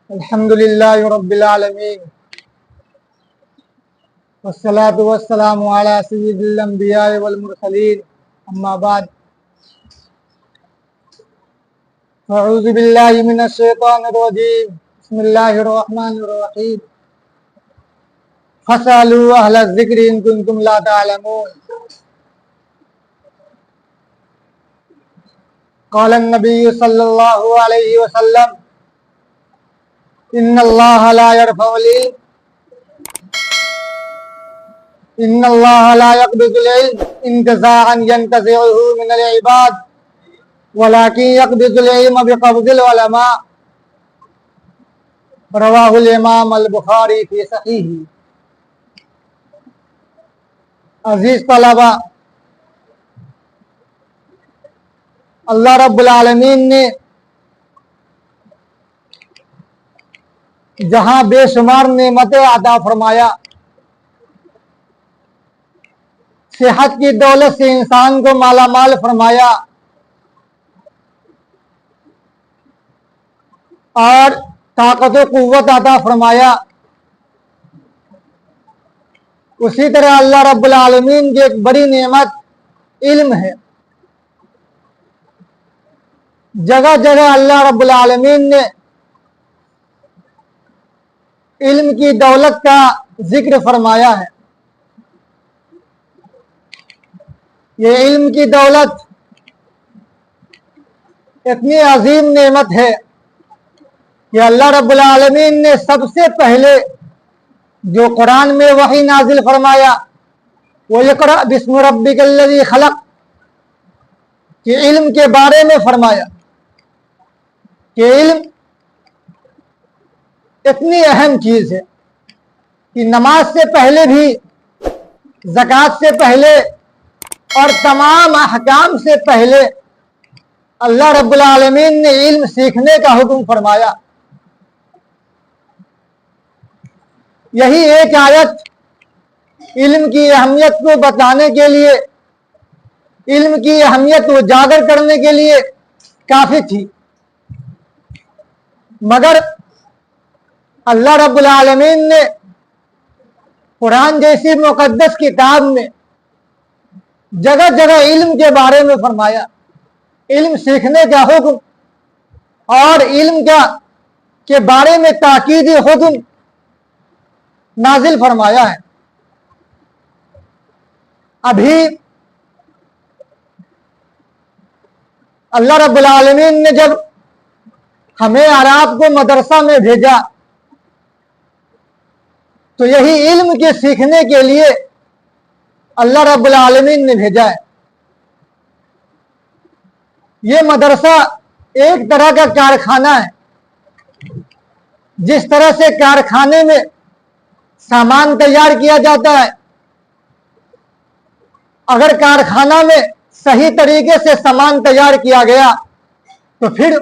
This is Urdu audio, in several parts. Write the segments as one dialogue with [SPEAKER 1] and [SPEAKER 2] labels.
[SPEAKER 1] الحمد لله رب العالمين والصلاة والسلام على سيد الأنبياء والمرسلين أما بعد فأعوذ بالله من الشيطان الرجيم بسم الله الرحمن الرحيم فاسألوا أهل الذكر إن كنتم لا تعلمون قال النبي صلى الله عليه وسلم إن الله لا يرفع العلم إن الله لا يقبض العلم انتزاعا ينتزعه من العباد ولكن يقبض العلم بقبض العلماء رواه الإمام البخاری فی صحیح. عزیز طلبہ، اللہ رب العالمین نے جہاں بے شمار نعمتیں عطا فرمایا، صحت کی دولت سے انسان کو مالا مال فرمایا اور طاقت و قوت عطا فرمایا، اسی طرح اللہ رب العالمین کی ایک بڑی نعمت علم ہے. جگہ جگہ اللہ رب العالمین نے علم کی دولت کا ذکر فرمایا ہے. یہ علم کی دولت اتنی عظیم نعمت ہے کہ اللہ رب العالمین نے سب سے پہلے جو قرآن میں وحی نازل فرمایا وہ اقرأ بسم ربک الذی خلق کہ علم کے بارے میں فرمایا کہ علم اتنی اہم چیز ہے کہ نماز سے پہلے بھی، زکوٰۃ سے پہلے اور تمام احکام سے پہلے اللہ رب العالمین نے علم سیکھنے کا حکم فرمایا. یہی ایک آیت علم کی اہمیت کو بتانے کے لیے، علم کی اہمیت اجاگر کرنے کے لیے کافی تھی، مگر اللہ رب العالمین نے قرآن جیسی مقدس کتاب میں جگہ جگہ علم کے بارے میں فرمایا، علم سیکھنے کا حکم اور علم کے بارے میں تاکیدی حکم نازل فرمایا ہے. ابھی اللہ رب العالمین نے جب ہمیں اور آپ کو مدرسہ میں بھیجا تو یہی علم کے سیکھنے کے لیے اللہ رب العالمین نے بھیجا ہے. یہ مدرسہ ایک طرح کا کارخانہ ہے. جس طرح سے کارخانے میں سامان تیار کیا جاتا ہے، اگر کارخانہ میں صحیح طریقے سے سامان تیار کیا گیا تو پھر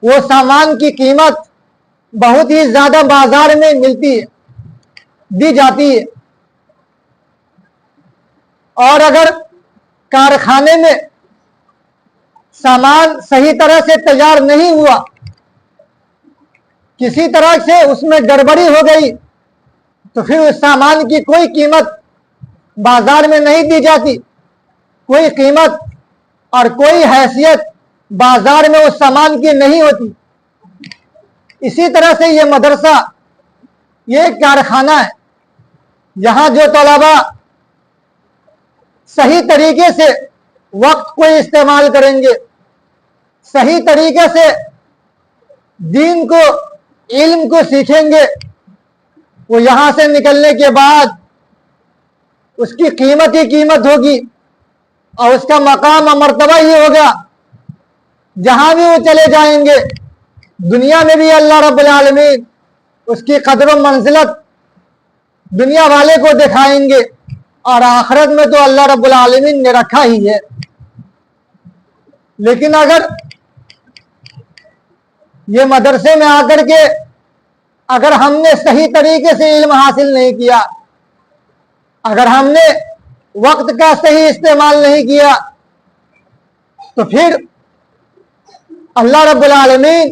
[SPEAKER 1] وہ سامان کی قیمت بہت ہی زیادہ بازار میں ملتی ہے، دی جاتی ہے. اور اگر کارخانے میں سامان صحیح طرح سے تیار نہیں ہوا، کسی طرح سے اس میں گڑبڑی ہو گئی تو پھر اس سامان کی کوئی قیمت بازار میں نہیں دی جاتی، کوئی قیمت اور کوئی حیثیت بازار میں اس سامان کی نہیں ہوتی. اسی طرح سے یہ مدرسہ یہ ایک کارخانہ ہے. یہاں جو طلباء صحیح طریقے سے وقت کو استعمال کریں گے، صحیح طریقے سے دین کو، علم کو سیکھیں گے، وہ یہاں سے نکلنے کے بعد اس کی قیمت ہی قیمت ہوگی اور اس کا مقام اور مرتبہ ہی ہوگا. جہاں بھی وہ چلے جائیں گے دنیا میں بھی اللہ رب العالمین اس کی قدر و منزلت دنیا والے کو دکھائیں گے اور آخرت میں تو اللہ رب العالمین نے رکھا ہی ہے. لیکن اگر یہ مدرسے میں آ کر کے اگر ہم نے صحیح طریقے سے علم حاصل نہیں کیا، اگر ہم نے وقت کا صحیح استعمال نہیں کیا تو پھر اللہ رب العالمین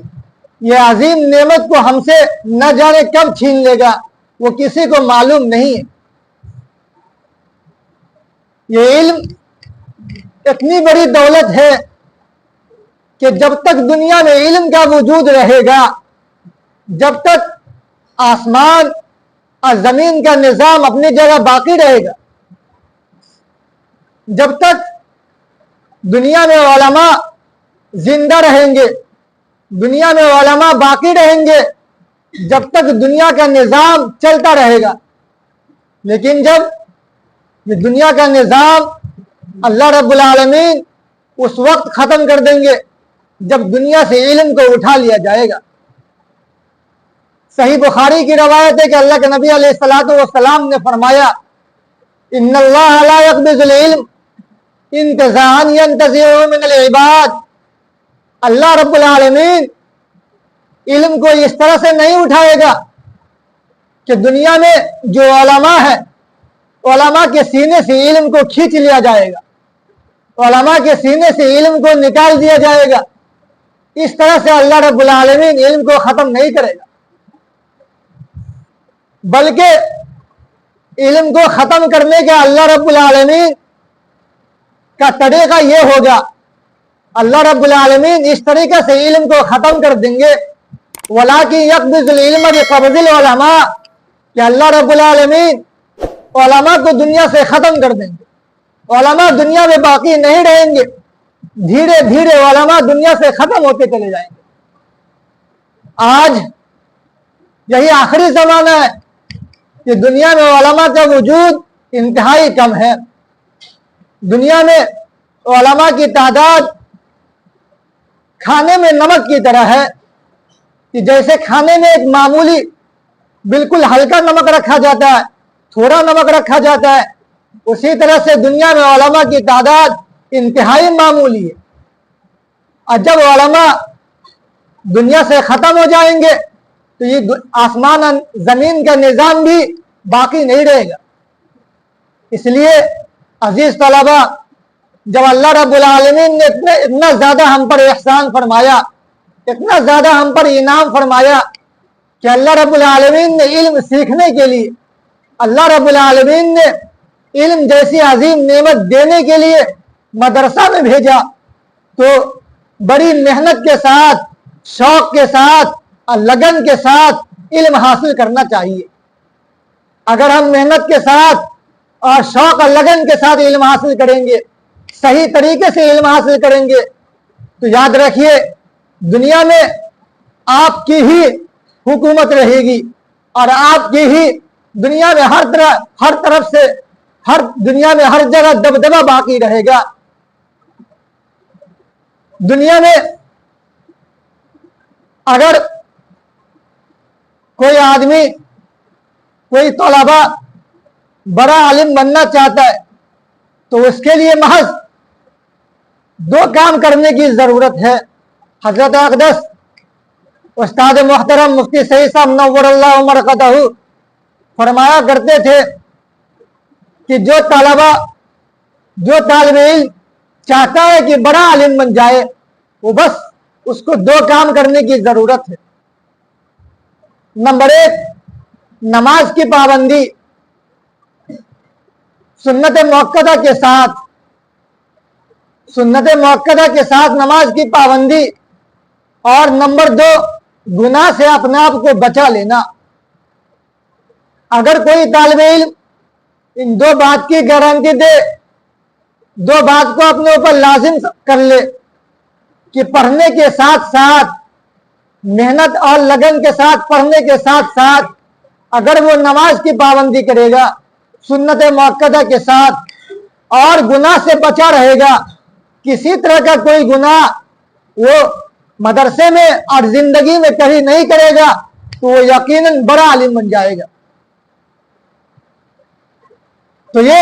[SPEAKER 1] یہ عظیم نعمت کو ہم سے نہ جانے کب چھین لے گا وہ کسی کو معلوم نہیں ہے۔ یہ علم اتنی بڑی دولت ہے کہ جب تک دنیا میں علم کا وجود رہے گا، جب تک آسمان اور زمین کا نظام اپنی جگہ باقی رہے گا، جب تک دنیا میں علماء زندہ رہیں گے، دنیا میں علماء باقی رہیں گے، جب تک دنیا کا نظام چلتا رہے گا۔ لیکن جب یہ دنیا کا نظام اللہ رب العالمین اس وقت ختم کر دیں گے جب دنیا سے علم کو اٹھا لیا جائے گا۔ صحیح بخاری کی روایت ہے کہ اللہ کے نبی علیہ الصلوۃ والسلام نے فرمایا، ان اللہ لا يقبض العلم انتزاعا ينتزعه من العباد، اللہ رب العالمین علم کو اس طرح سے نہیں اٹھائے گا کہ دنیا میں جو علماء ہے، علماء کے سینے سے علم کو کھینچ لیا جائے گا، علماء کے سینے سے علم کو نکال دیا جائے گا۔ اس طرح سے اللہ رب العالمین علم کو ختم نہیں کرے گا، بلکہ علم کو ختم کرنے کا اللہ رب العالمین کا طریقہ یہ ہوگا، اللہ رب العالمین اس طریقے سے علم کو ختم کر دیں گے، وَلَٰكِن يَقْبِضُ الْعِلْمَ بِقَبْضِ الْعُلَمَاءِ، کہ اللہ رب العالمین علماء کو دنیا سے ختم کر دیں گے، علماء دنیا میں باقی نہیں رہیں گے، دھیرے دھیرے علماء دنیا سے ختم ہوتے چلے جائیں گے۔ آج یہی آخری زمانہ ہے کہ دنیا میں علماء کا وجود انتہائی کم ہے۔ دنیا میں علماء کی تعداد کھانے میں نمک کی طرح ہے کہ جیسے کھانے میں ایک معمولی بالکل ہلکا نمک رکھا جاتا ہے، تھوڑا نمک رکھا جاتا ہے، اسی طرح سے دنیا میں علماء کی تعداد انتہائی معمولی ہے۔ اور جب علماء دنیا سے ختم ہو جائیں گے تو یہ آسمان زمین کا نظام بھی باقی نہیں رہے گا۔ اس لیے عزیز طلبہ، جب اللہ رب العالمین نے اتنا زیادہ ہم پر احسان فرمایا، اتنا زیادہ ہم پر انعام فرمایا کہ اللہ رب العالمین نے علم سیکھنے کے لیے، اللہ رب العالمین نے علم جیسی عظیم نعمت دینے کے لیے مدرسہ میں بھیجا، تو بڑی محنت کے ساتھ، شوق کے ساتھ اور لگن کے ساتھ علم حاصل کرنا چاہیے۔ اگر ہم محنت کے ساتھ اور شوق اور لگن کے ساتھ علم حاصل کریں گے، صحیح طریقے سے علم حاصل کریں گے، تو یاد رکھیے دنیا میں آپ کی ہی حکومت رہے گی، اور آپ کی ہی دنیا میں ہر طرف سے دنیا میں ہر جگہ دبدبہ باقی رہے گا۔ دنیا میں اگر کوئی آدمی، کوئی طلبہ بڑا عالم بننا چاہتا ہے تو اس کے لیے محض دو کام کرنے کی ضرورت ہے۔ حضرت اقدس استاد محترم مفتی سعید صاحب نور اللہ مرقدہ فرمایا کرتے تھے کہ جو طالب علم چاہتا ہے کہ بڑا عالم بن جائے، وہ بس اس کو دو کام کرنے کی ضرورت ہے۔ نمبر 1، نماز کی پابندی سنت موقتہ کے ساتھ نماز کی پابندی، اور نمبر 2، گناہ سے اپنے آپ کو بچا لینا۔ اگر کوئی طالب علم ان دو بات کی گارنٹی دے، دو بات کو اپنے اوپر لازم کر لے کہ پڑھنے کے ساتھ ساتھ، محنت اور لگن کے ساتھ پڑھنے کے ساتھ ساتھ اگر وہ نماز کی پابندی کرے گا سنت موقتہ کے ساتھ، اور گناہ سے بچا رہے گا، کسی طرح کا کوئی گناہ وہ مدرسے میں اور زندگی میں کہیں نہیں کرے گا، تو وہ یقیناً بڑا عالم بن جائے گا۔ تو یہ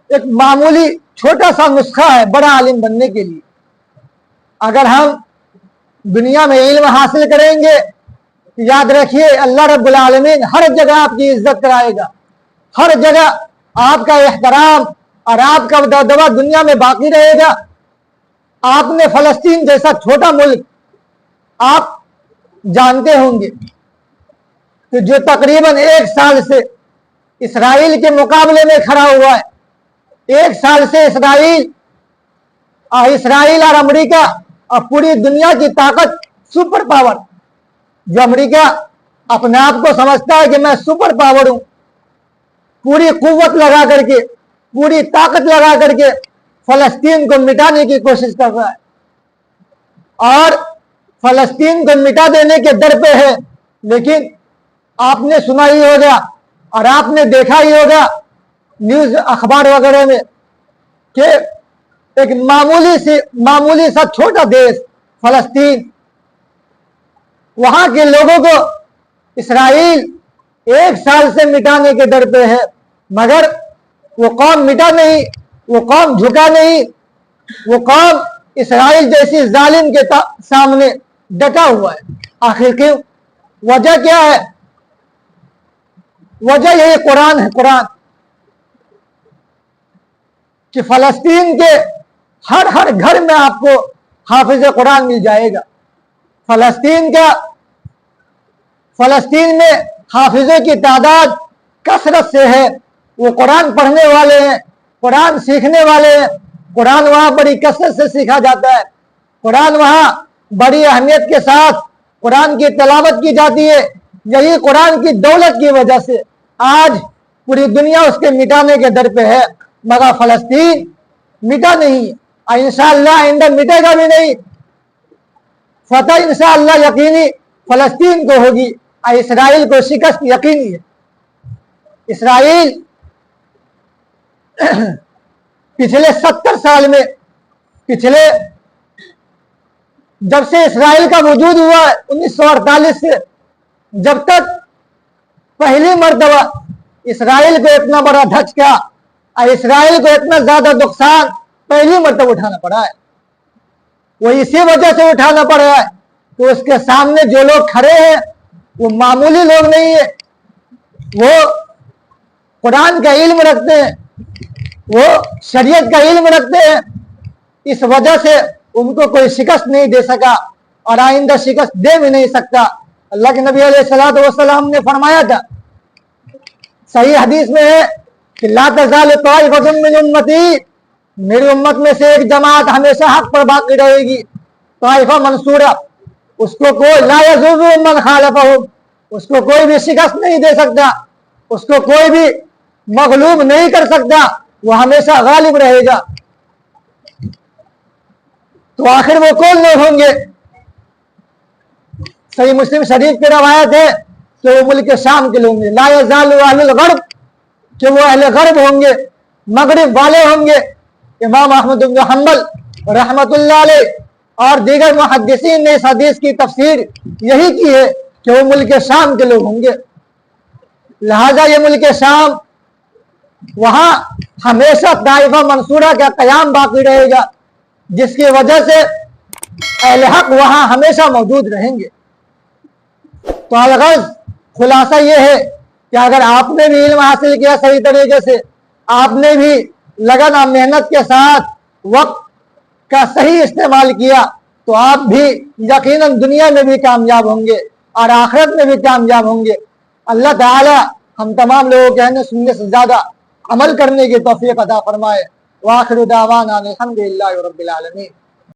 [SPEAKER 1] ایک معمولی چھوٹا سا نسخہ ہے بڑا عالم بننے کے لیے۔ اگر ہم دنیا میں علم حاصل کریں گے، یاد رکھیے اللہ رب العالمین ہر جگہ آپ کی عزت کرائے گا، ہر جگہ آپ کا احترام اور آپ کا دبدبہ دنیا میں باقی رہے گا۔ آپ نے فلسطین جیسا چھوٹا ملک آپ جانتے ہوں گے کہ جو تقریباً 1 سال سے اسرائیل کے مقابلے میں کھڑا ہوا ہے، 1 سال سے اسرائیل اور امریکہ اور پوری دنیا کی طاقت، سپر پاور، جو امریکہ اپنے آپ کو سمجھتا ہے کہ میں سپر پاور ہوں، پوری قوت لگا کر کے، پوری طاقت لگا کر کے فلسطین کو مٹانے کی کوشش کر رہا ہے اور فلسطین کو مٹا دینے کے در پہ ہے۔ لیکن آپ نے سنا ہی ہوگا اور آپ نے دیکھا ہی ہوگا نیوز اخبار وغیرہ میں کہ ایک معمولی سا چھوٹا دیش فلسطین، وہاں کے لوگوں کو اسرائیل 1 سال سے مٹانے کے در پہ ہے، مگر وہ قوم مٹا نہیں، وہ قوم جھکا نہیں، وہ قوم اسرائیل جیسی ظالم کے سامنے ڈٹا ہوا ہے۔ آخر کیوں؟ وجہ کیا ہے؟ وجہ یہی قرآن ہے، قرآن کہ فلسطین کے ہر گھر میں آپ کو حافظ قرآن مل جائے گا۔ فلسطین میں حافظوں کی تعداد کثرت سے ہے، وہ قرآن پڑھنے والے ہیں، قرآن سیکھنے والے ہیں، قرآن وہاں بڑی کثرت سے سیکھا جاتا ہے، قرآن وہاں بڑی اہمیت کے ساتھ قرآن کی تلاوت کی جاتی ہے۔ یہی قرآن کی دولت کی وجہ سے آج پوری دنیا اس کے مٹانے کے در پہ ہے، مگر فلسطین مٹا نہیں اور انشاءاللہ آئندہ مٹے گا بھی نہیں۔ فتح انشاءاللہ یقینی فلسطین کو ہوگی اور اسرائیل کو شکست یقینی ہے۔ اسرائیل پچھلے 70 سال میں، جب سے اسرائیل کا وجود ہوا ہے 1948 سے، جب تک پہلی مرتبہ اسرائیل کو اتنا بڑا دھچکا اور اسرائیل کو اتنا زیادہ نقصان پہلی مرتبہ اٹھانا پڑا ہے، وہ اسی وجہ سے اٹھانا پڑا ہے کہ اس کے سامنے جو لوگ کھڑے ہیں وہ معمولی لوگ نہیں ہیں، وہ قرآن کا علم رکھتے ہیں، وہ شریعت کا علم رکھتے ہیں۔ اس وجہ سے ان کو کوئی شکست نہیں دے سکا اور آئندہ شکست دے بھی نہیں سکتا۔ اللہ کے نبی علیہ الصلوۃ والسلام نے فرمایا تھا، صحیح حدیث میں ہے کہ لا تزال طائفۃ من امتی، میری امت میں سے ایک جماعت ہمیشہ حق پر باقی رہے گی، طائفہ منصورہ، اس کو کوئی لا یضر من خالفہم، اس کو کوئی بھی شکست نہیں دے سکتا، اس کو کوئی بھی مغلوب نہیں کر سکتا، وہ ہمیشہ غالب رہے گا۔ تو آخر وہ کون لوگ ہوں گے؟ صحیح مسلم شریف کی روایت ہے کہ وہ ملک شام کے لوگ ہوں گے، لا یزال اہل الغرب، کہ وہ اہل غرب ہوں گے، مغرب والے ہوں گے۔ امام احمد بن حنبل رحمت اللہ علیہ اور دیگر محدثین نے اس حدیث کی تفسیر یہی کی ہے کہ وہ ملک شام کے لوگ ہوں گے۔ لہذا یہ ملک شام، وہاں ہمیشہ طائفہ منصورہ کا قیام باقی رہے گا، جس کی وجہ سے اہل حق وہاں ہمیشہ موجود رہیں گے۔ تو الغرض خلاصہ یہ ہے کہ اگر آپ نے بھی علم حاصل کیا صحیح طریقے سے، آپ نے بھی لگن اور محنت کے ساتھ وقت کا صحیح استعمال کیا، تو آپ بھی یقیناً دنیا میں بھی کامیاب ہوں گے اور آخرت میں بھی کامیاب ہوں گے۔ اللہ تعالی ہم تمام لوگوں کہنے سننے سے زیادہ عمل کرنے کی توفیق عطا فرمائے۔ وآخر دعوانا الحمدللہ رب العالمین۔